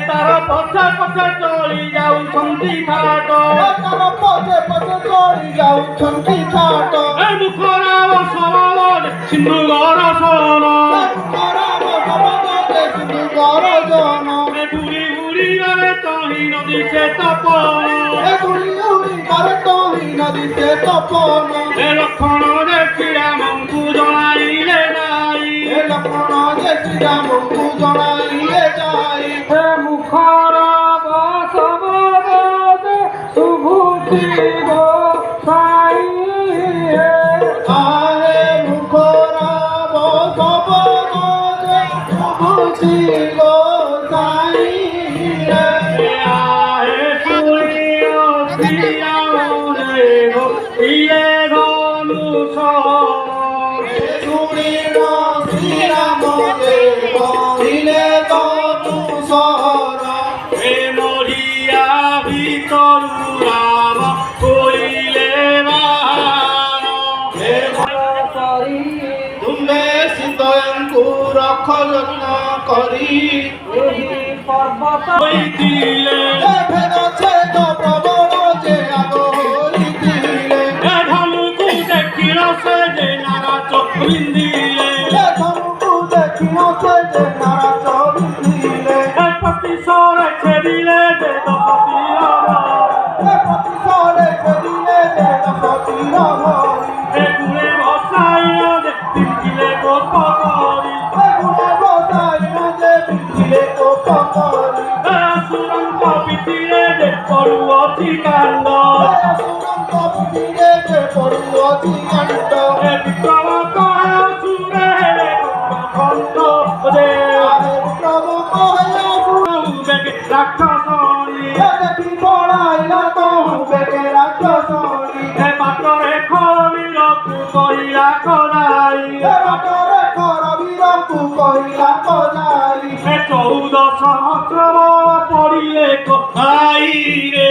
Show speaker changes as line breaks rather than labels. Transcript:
ତାର ପଛେ ପଛେ ଚଳି ଯାଉଛନ୍ତି ଥାଟ ମୁଖରା ସବଳରେ ସିନ୍ଧୁ ଘର ସୋନ ବୁড়ি বুড়ি গলে তহি নদী সে তপন লক্ষণ যে শ্রীরামଙ୍କୁ জনাইলে যাই মুখর বসব শুভুতি গো সাই রক্ষ যত্ন করি পর্বত হইতিলে প্রবল যে আগ হইতিলে ধনুকু দেখিল সে যে নারাচ বিন্দিলে ধনুকু দেখিল সে যে নারাচ বিন্দিলে প্রতিশরে ছেড়িলে যে দশতীর প্রতিশরে ছেড়িলে যে দশতীর গুণে বসাইল যে তিনটিলে গোপ করি সুরঙ্গ পিঠিরে যে পড়ুଅছি কাণ্ড বিক্রম কহে সুরে খণ্ড রাক্ষসী বাটরে খরবীরকু কহিলা কদাই 14 সহস্র পড়িলে কোথায় রে